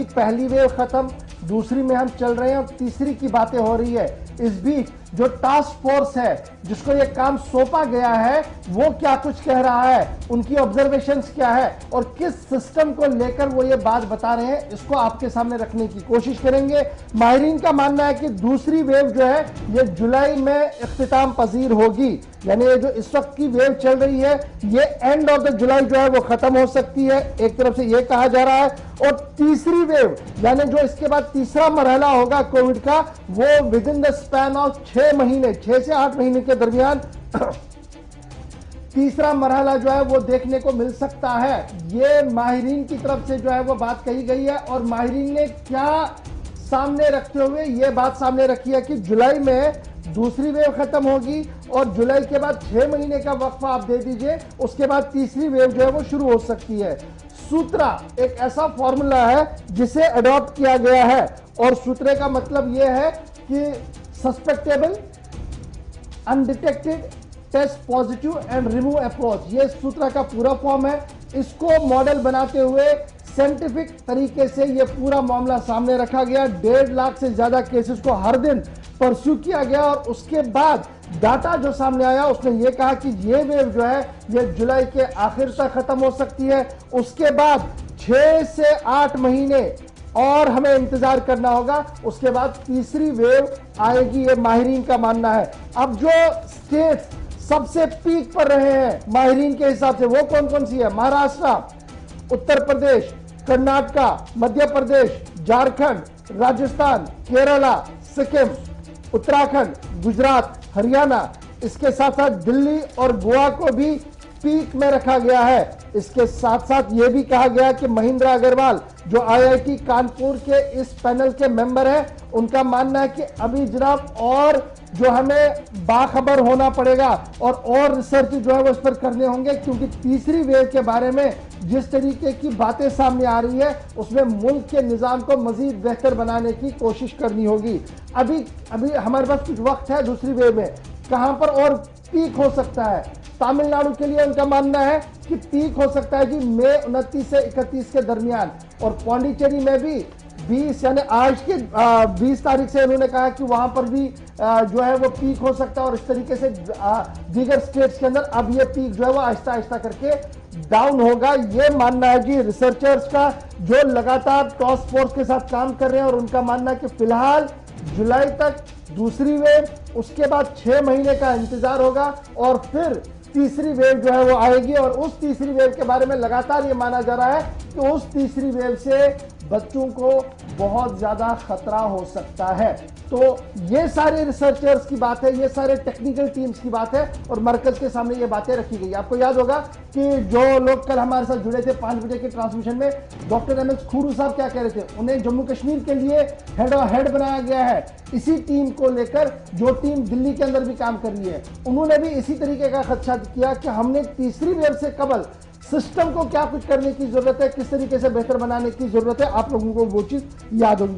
पहली वेव खत्म, दूसरी में हम चल रहे हैं और तीसरी की बातें हो रही है। इस बीच जो टास्क फोर्स है जिसको ये काम सौंपा गया है वो क्या कुछ कह रहा है, उनकी ऑब्जर्वेशंस क्या है और किस सिस्टम को लेकर वो ये बात बता रहे हैं, इसको आपके सामने रखने की कोशिश करेंगे। माहिरीन का मानना है कि दूसरी वेव जो है ये जुलाई में इख्तिताम पजीर होगी, यानी ये जो इस वक्त की वेव चल रही है ये एंड ऑफ द जुलाई जो है वो खत्म हो सकती है, एक तरफ से ये कहा जा रहा है। और तीसरी वेव यानी जो इसके बाद तीसरा मरहला होगा कोविड का, वो with in the span of 6 महीने, 6 से 8 महीने के दरमियान तीसरा मरहला जो है वो देखने को मिल सकता है। ये माहिरीन की तरफ से जो है वो बात कही गई है। और माहिरीन ने क्या सामने रखते हुए ये बात सामने रखी है कि जुलाई में दूसरी वेव खत्म होगी और जुलाई के बाद 6 महीने का वक्फा आप दे दीजिए, उसके बाद तीसरी वेव जो है वो शुरू हो सकती है। सूत्रा एक ऐसा फॉर्मूला है जिसे अडॉप्ट किया गया है और सूत्रे का मतलब यह है कि suspectable, undetected, test positive and remove approach, ये सूत्रा का पूरा फॉर्म है। इसको मॉडल बनाते हुए साइंटिफिक तरीके से ये पूरा मामला सामने रखा गया। 1.5 लाख से ज्यादा केसेस को हर दिन परस्यू किया गया और उसके बाद डाटा जो सामने आया उसने ये कहा कि ये वेव जो है ये जुलाई के आखिर तक खत्म हो सकती है, उसके बाद 6 से 8 महीने और हमें इंतजार करना होगा, उसके बाद तीसरी वेव आएगी, ये माहिरीन का मानना है। अब जो स्टेट्स सबसे पीक पर रहे हैं माहिरीन के हिसाब से वो कौन कौन सी है? महाराष्ट्र, उत्तर प्रदेश, कर्नाटका, मध्य प्रदेश, झारखंड, राजस्थान, केरला, सिक्किम, उत्तराखंड, गुजरात, हरियाणा, इसके साथ साथ दिल्ली और गोवा को भी पीक में रखा गया है। इसके साथ साथ यह भी कहा गया कि महेंद्र अग्रवाल जो आईआईटी कानपुर के इस पैनल के मेंबर हैं, उनका मानना है कि अभी जनाब और जो हमें बाखबर होना पड़ेगा और रिसर्च जो है वो इस पर करने होंगे, क्योंकि तीसरी वेव के बारे में जिस तरीके की बातें सामने आ रही है उसमें मुल्क के निजाम को मजीद बेहतर बनाने की कोशिश करनी होगी। अभी हमारे पास कुछ वक्त है, दूसरी वेव में कहां पर और पीक हो सकता है? तमिलनाडु के लिए उनका मानना है कि पीक हो सकता है जी मई 29 से 31 के दरमियान, और पौंडीचेरी में भी 20 यानी आज के 20 तारीख से उन्होंने कहा कि वहां पर भी जो है वो पीक हो सकता है। और इस तरीके से दीगर स्टेट्स के अंदर अब ये पीक जो है वो आहिस्ता आहिस्ता करके डाउन होगा, ये मानना है जी रिसर्चर्स का जो लगातार टास्क फोर्स के साथ काम कर रहे हैं। और उनका मानना है कि फिलहाल जुलाई तक दूसरी वेव, उसके बाद 6 महीने का इंतजार होगा और फिर तीसरी वेव जो है वो आएगी। और उस तीसरी वेव के बारे में लगातार ये माना जा रहा है कि उस तीसरी वेव से बच्चों को बहुत ज्यादा खतरा हो सकता है। तो ये सारे रिसर्चर्स की बात है, ये सारे टेक्निकल टीम्स की बात है और मरकज के सामने ये बातें रखी गई। आपको याद होगा कि जो लोग कल हमारे साथ जुड़े थे 5 बजे के ट्रांसमिशन में, डॉक्टर एमएस खुरू साहब क्या कह रहे थे? उन्हें जम्मू कश्मीर के लिए हेड बनाया गया है, इसी टीम को लेकर जो टीम दिल्ली के अंदर भी काम कर रही है। उन्होंने भी इसी तरीके का खदशा किया कि हमने तीसरी वेव से कबल सिस्टम को क्या कुछ करने की जरूरत है, किस तरीके से बेहतर बनाने की जरूरत है। आप लोगों को वो चीज याद होगी।